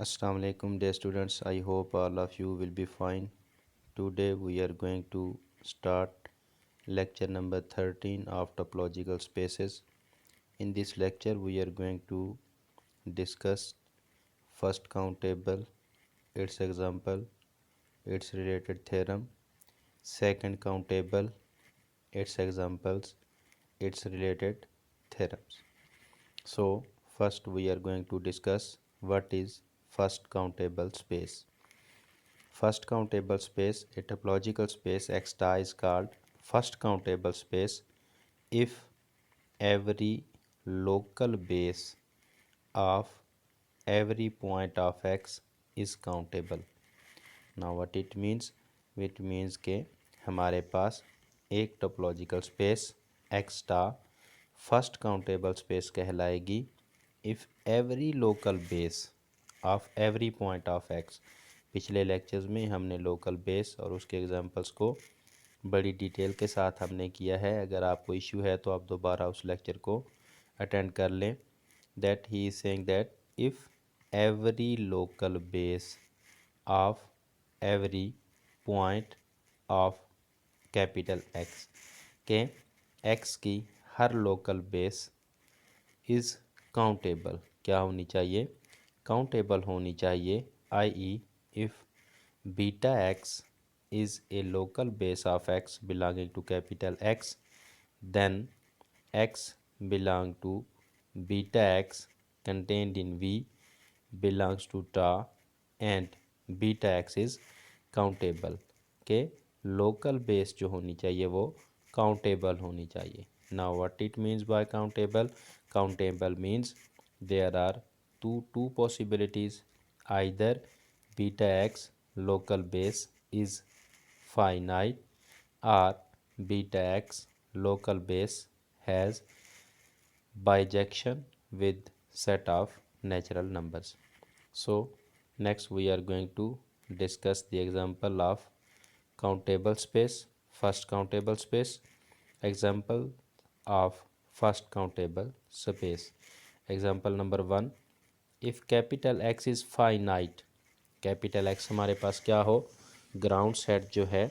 Assalamu alaikum dear students. I hope all of you will be fine. Today we are going to start lecture number 13 of topological spaces. In this lecture we are going to discuss first countable, its example, its related theorem, second countable, its examples, its related theorems. So first we are going to discuss what is first countable space. First countable space, a topological space X star is called first countable space if every local base of every point of X is countable. Now what it means? It means के हमारे पास एक topological space X star first countable space कहलाएगी if every local base of every point of X। पिछले lectures में हमने local base और उसके एग्जांपल्स को बड़ी डिटेल के साथ हमने किया है। अगर आपको इश्यू है तो आप दोबारा उस लेक्चर को अटेंड कर लें। That he is saying that if every local base of every point of capital x के एक्स की हर लोकल बेस इज़ काउंटेबल क्या होनी चाहिए? काउंटेबल होनी चाहिए। i.e. If beta x is a local base of x belonging to capital X, then x belong to beta x contained in V belongs to tau and beta x is countable के local base जो होनी चाहिए वो countable होनी चाहिए। Now what it means by countable? Countable means there are two possibilities, either beta x local base is finite or beta x local base has bijection with set of natural numbers. So next we are going to discuss the example of countable space, first countable space. Example of first countable space. Example number 1, if capital X is finite, capital x हमारे पास क्या हो, ground set जो है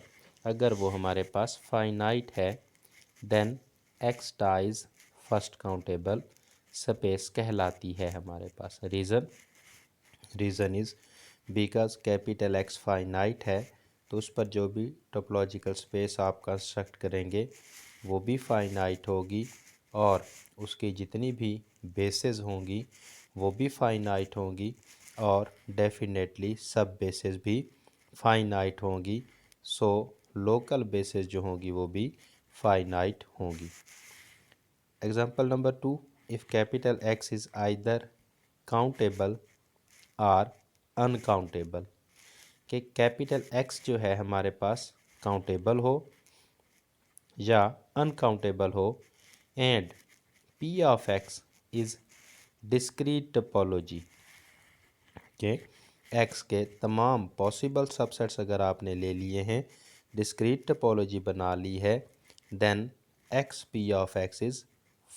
अगर वो हमारे पास finite है, then X star is first countable space कहलाती है हमारे पास। Reason is because capital X finite है तो उस पर जो भी टोपोलॉजिकल स्पेस आप कंस्ट्रक्ट करेंगे वो भी फाइनाइट होगी और उसकी जितनी भी बेसेस होंगी वो भी फाइनाइट होंगी और डेफिनेटली सब बेसेस भी फाइनाइट होंगी। सो लोकल बेसेस जो होंगी वो भी फाइनाइट होंगी। Example number 2, if capital x is either countable और अनकाउंटेबल कि कैपिटल एक्स जो है हमारे पास काउंटेबल हो या अनकाउंटेबल हो and P of X is discrete topology के एक्स के तमाम पॉसिबल सबसेट्स अगर आपने ले लिए हैं, डिस्क्रीट टोपोलॉजी बना ली है, then X P of X is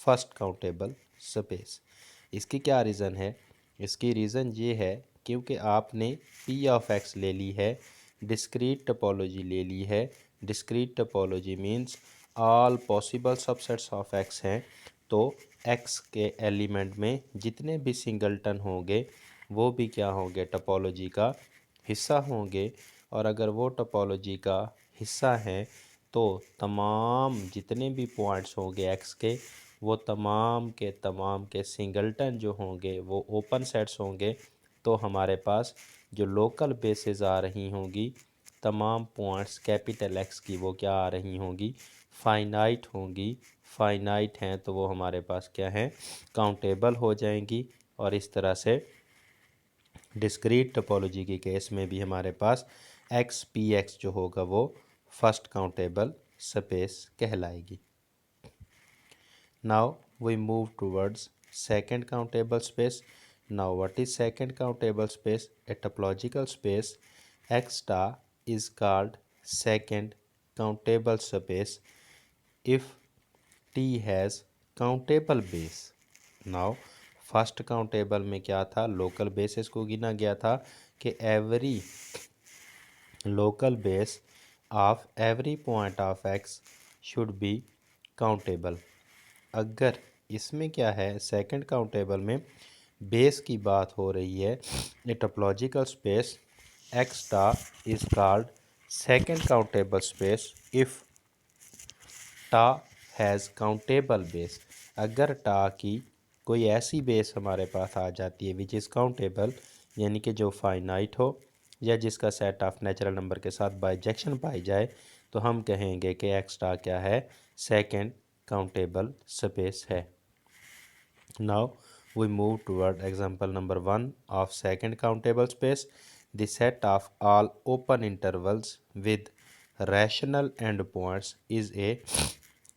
first countable space. इसकी क्या रीज़न है? इसकी रीज़न ये है क्योंकि आपने पी ऑफ एक्स ले ली है, डिस्क्रीट टोपोलॉजी ले ली है। Discrete topology means all possible subsets of x हैं, तो एक्स के एलिमेंट में जितने भी सिंगलटन होंगे वो भी क्या होंगे, टोपोलॉजी का हिस्सा होंगे। और अगर वो टोपोलॉजी का हिस्सा हैं तो तमाम जितने भी पॉइंट्स होंगे एक्स के वो तमाम के सिंगलटन जो होंगे वो ओपन सेट्स होंगे। तो हमारे पास जो लोकल बेसेस आ रही होंगी तमाम पॉइंट्स कैपिटल एक्स की वो क्या आ रही होंगी, फाइनाइट होंगी। फाइनाइट हैं तो वो हमारे पास क्या हैं, काउंटेबल हो जाएंगी। और इस तरह से डिस्क्रीट टोपोलॉजी के केस में भी हमारे पास एक्स पी एक्स जो होगा वो फर्स्ट काउंटेबल स्पेस कहलाएगी। Now we move towards second countable space. Now what is second countable space? A topological space X star is called second countable space if T has countable base. Now first countable में क्या था, local basis को गिना गया था कि every local base of every point of x should be countable. अगर इसमें क्या है, सेकंड काउंटेबल में बेस की बात हो रही है, ए टोपोलॉजिकल स्पेस एक्स टा is called second countable space if टा हैज़ काउंटेबल बेस। अगर टा की कोई ऐसी बेस हमारे पास आ जाती है विच इज़ काउंटेबल, यानी कि जो फाइनाइट हो या जिसका सेट ऑफ नेचुरल नंबर के साथ बाइजेक्शन पाई जाए, तो हम कहेंगे कि एक्स टा क्या है, सेकंड काउंटेबल स्पेस है। Now we move toward example number 1 of second countable space. The set of all open intervals with rational endpoints is a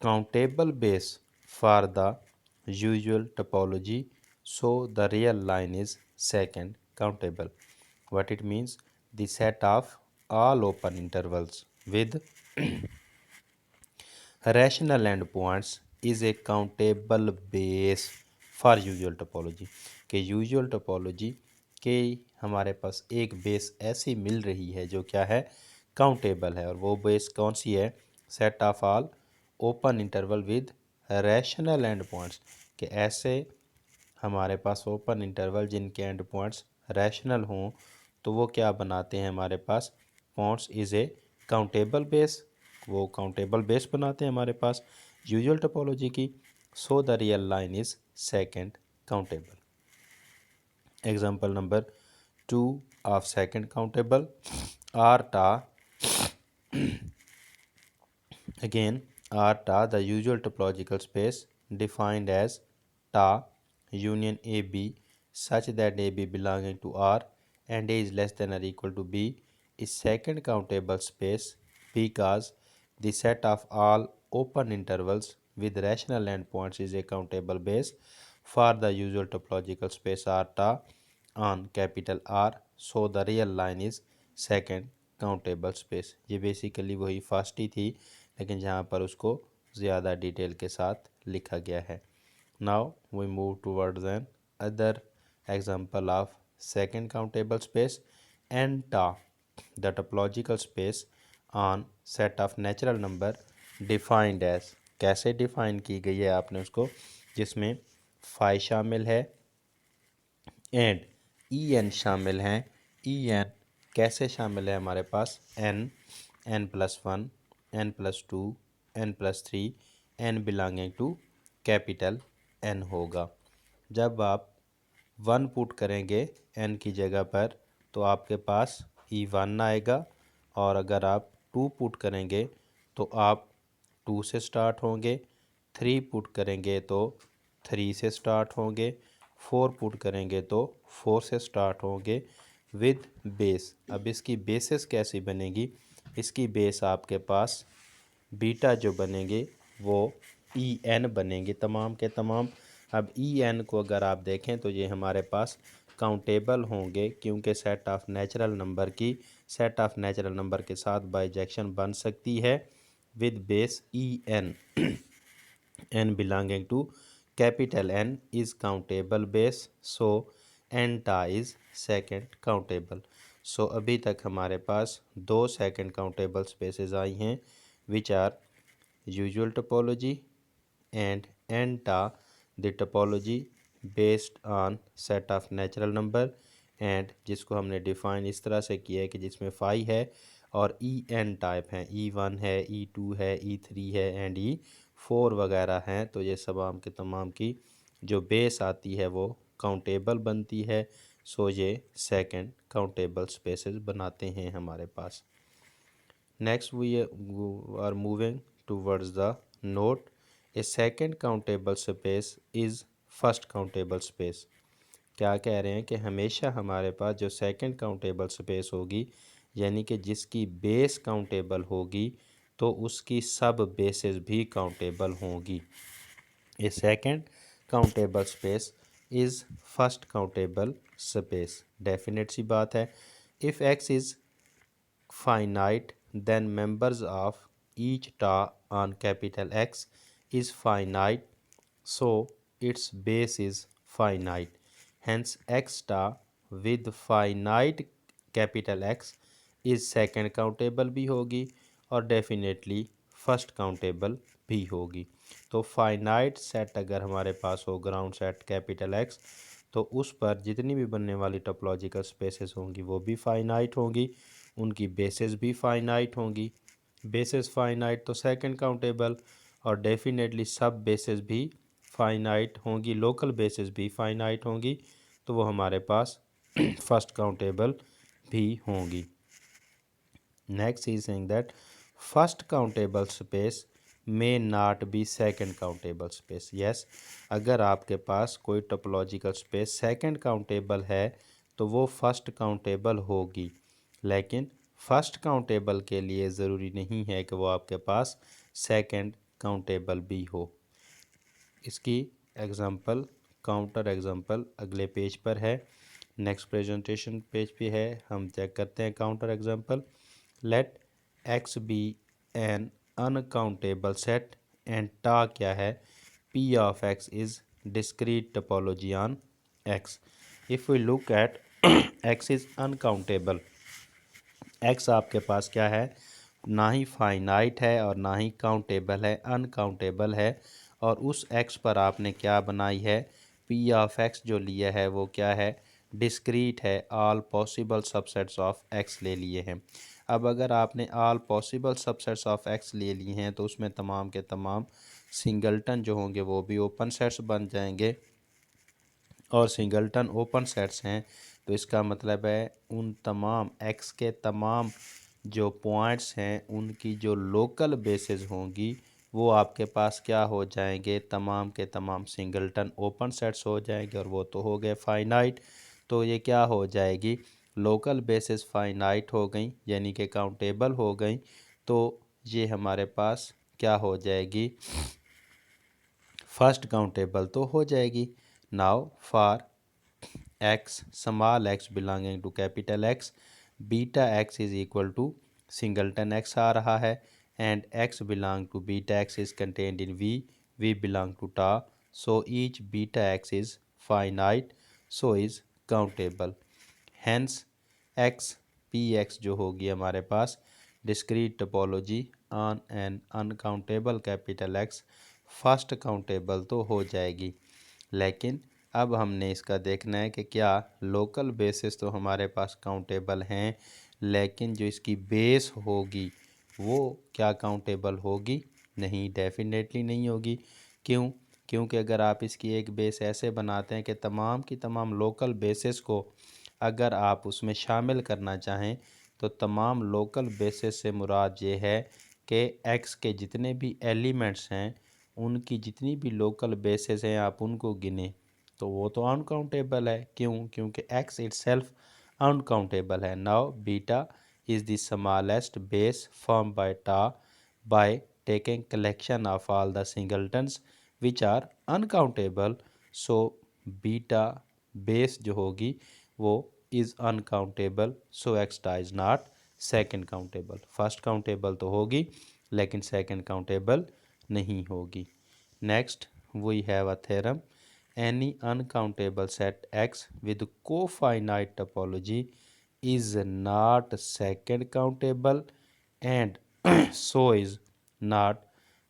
countable base for the usual topology, so the real line is second countable. What it means? The set of all open intervals with rational endpoints is a countable base for usual topology. के usual topology के हमारे पास एक base ऐसी मिल रही है जो क्या है, काउंटेबल है। और वो बेस कौन सी है, set of all open interval with rational end points. के ऐसे हमारे पास ओपन इंटरवल जिनके एंड पॉइंट्स रैशनल हों, तो वो क्या बनाते हैं हमारे पास, points is a countable base. वो काउंटेबल बेस बनाते हैं हमारे पास यूजुअल टोपोलॉजी की। So the real line is second countable. Example number 2 of second countable R tau. Again, R ta, the usual topological space defined as ta union AB such that AB belonging to R and A is less than or equal to B is second countable space because the set of all open intervals with rational endpoints is a countable base for the usual topological space R ta on capital R. So the real line is second countable space. ये basically वही first ही थी, लेकिन जहाँ पर उसको ज़्यादा detail के साथ लिखा गया है। Now we move towards an other example of second countable space N tau, the topological space on set of natural number defined as. कैसे डिफाइन की गई है आपने उसको, जिसमें फाई शामिल है एंड ई एन शामिल हैं। ई एन कैसे शामिल है हमारे पास, N, N plus one, N plus two, N plus three, N belonging to capital N होगा। जब आप वन पुट करेंगे एन की जगह पर, तो आपके पास ई वन आएगा। और अगर आप टू पुट करेंगे तो आप टू से स्टार्ट होंगे। थ्री पुट करेंगे तो थ्री से स्टार्ट होंगे। फोर पुट करेंगे तो फोर से स्टार्ट होंगे विद बेस। अब इसकी बेसिस कैसी बनेगी, इसकी बेस आपके पास बीटा जो बनेंगे वो ई एन बनेंगे तमाम के तमाम। अब ई एन को अगर आप देखें तो ये हमारे पास काउंटेबल होंगे, क्योंकि सेट ऑफ नेचुरल नंबर की सेट ऑफ नेचुरल नंबर के साथ बाइजेक्शन बन सकती है with base e n. n belonging to capital N is countable base, so n ta is second countable. So अभी तक हमारे पास दो second countable spaces आई हैं which are usual topology and n ta, the topology based on set of natural number, and जिसको हमने define इस तरह से किया है कि जिसमें फाई है और ई एन टाइप हैं, ई वन है, ई टू है, ई थ्री है एंड ई फोर वगैरह हैं। तो ये तमाम के तमाम की जो बेस आती है वो काउंटेबल बनती है। सो ये सेकंड काउंटेबल स्पेसेस बनाते हैं हमारे पास। Next we are moving towards the note, a second countable space is first countable space. क्या कह रहे हैं कि हमेशा हमारे पास जो सेकंड काउंटेबल स्पेस होगी, यानी कि जिसकी बेस काउंटेबल होगी, तो उसकी सब बेसेस भी काउंटेबल होंगी। A second countable space is first countable space. Definite सी बात है। If X is finite, then members of each ta on capital X is finite, so its base is finite. Hence x star with finite capital x is second countable भी होगी और definitely first countable भी होगी। तो finite set अगर हमारे पास हो ground set capital x, तो उस पर जितनी भी बनने वाली टोपोलॉजिकल स्पेसेस होंगी वो भी फाइनाइट होंगी, उनकी बेसेस भी फाइनाइट होंगी। बेसेस फाइनाइट तो सेकंड काउंटेबल, और डेफिनेटली सब बेसेस भी फाइनाइट होंगी, लोकल बेसेस भी फाइनाइट होंगी, तो वो हमारे पास फर्स्ट काउंटेबल भी होंगी। Next is saying that first countable space may not be second countable space. Yes, अगर आपके पास कोई टोपोलॉजिकल स्पेस सेकंड काउंटेबल है तो वो फर्स्ट काउंटेबल होगी, लेकिन फर्स्ट काउंटेबल के लिए ज़रूरी नहीं है कि वो आपके पास सेकंड काउंटेबल भी हो। इसकी एग्जांपल, काउंटर एग्जांपल अगले पेज पर है, नेक्स्ट प्रेजेंटेशन पेज पे है, हम चेक करते हैं counter example. Let X be an uncountable set and tau क्या है, P of X is discrete topology on X. If we look at X is uncountable, X आपके पास क्या है, ना ही फाइनाइट है और ना ही काउंटेबल है, अनकाउंटेबल है। और उस एक्स पर आपने क्या बनाई है, पी ऑफ एक्स जो लिया है वो क्या है, डिस्क्रीट है, all possible subsets of x ले लिए हैं। अब अगर आपने all possible subsets of x ले लिए हैं तो उसमें तमाम के तमाम सिंगल्टन जो होंगे वो भी ओपन सेट्स बन जाएंगे, और सिंगल्टन ओपन सेट्स हैं तो इसका मतलब है उन तमाम एक्स के तमाम जो पॉइंट्स हैं उनकी जो लोकल बेसेस होंगी वो आपके पास क्या हो जाएंगे, तमाम के तमाम सिंगल्टन ओपन सेट्स हो जाएंगे, और वो तो हो गए फाइनाइट। तो ये क्या हो जाएगी, लोकल बेसिस फाइनाइट हो गई यानी कि काउंटेबल हो गई, तो ये हमारे पास क्या हो जाएगी, फर्स्ट काउंटेबल तो हो जाएगी। Now for X small X belonging to capital X, beta X is equal to singleton X आ रहा है, and X belong to beta X is contained in V belong to tau, so each beta X is finite, so is countable. Hence X P X जो होगी हमारे पास discrete topology on an uncountable capital X, first countable तो हो जाएगी। लेकिन अब हमने इसका देखना है कि क्या लोकल बेसिस तो हमारे पास काउंटेबल हैं, लेकिन जो इसकी बेस होगी वो क्या काउंटेबल होगी, नहीं, डेफिनेटली नहीं होगी। क्यों, क्योंकि अगर आप इसकी एक बेस ऐसे बनाते हैं कि तमाम की तमाम लोकल बेसिस को अगर आप उसमें शामिल करना चाहें तो तमाम लोकल बेसिस से मुराद ये है कि एक्स के जितने भी एलिमेंट्स हैं उनकी जितनी भी लोकल बेसिस हैं आप उनको गिने तो वो तो अनकाउंटेबल है। क्यों, क्योंकि एक्स इटसेल्फ अनकाउंटेबल है। Now beta is the smallest base form by tau by taking collection of all the singletons which are uncountable, so beta base जो होगी वो is uncountable, so X tau is not second countable. First countable तो होगी लेकिन second countable नहीं होगी। Next we have a theorem, any uncountable set x with cofinite topology is not second countable and so is not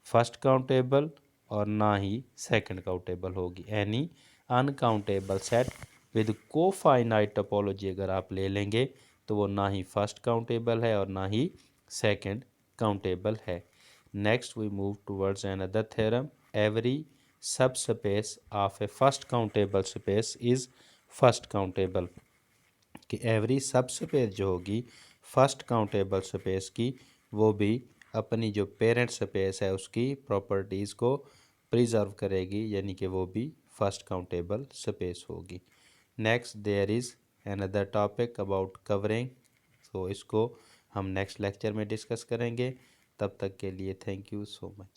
first countable और ना ही second countable होगी। Any uncountable set with cofinite topology अगर आप ले लेंगे तो वो ना ही फर्स्ट काउंटेबल है और ना ही सेकंड काउंटेबल है। Next we move towards another theorem, every subspace of a first countable space is first countable, कि एवरी सबस्पेस जो होगी फर्स्ट काउंटेबल स्पेस की वो भी अपनी जो पेरेंट स्पेस है उसकी प्रॉपर्टीज़ को प्रिजर्व करेगी, यानी कि वो भी फर्स्ट काउंटेबल स्पेस होगी। Next there is another topic about covering, तो इसको हम नेक्स्ट लेक्चर में डिस्कस करेंगे। तब तक के लिए थैंक यू सो मच।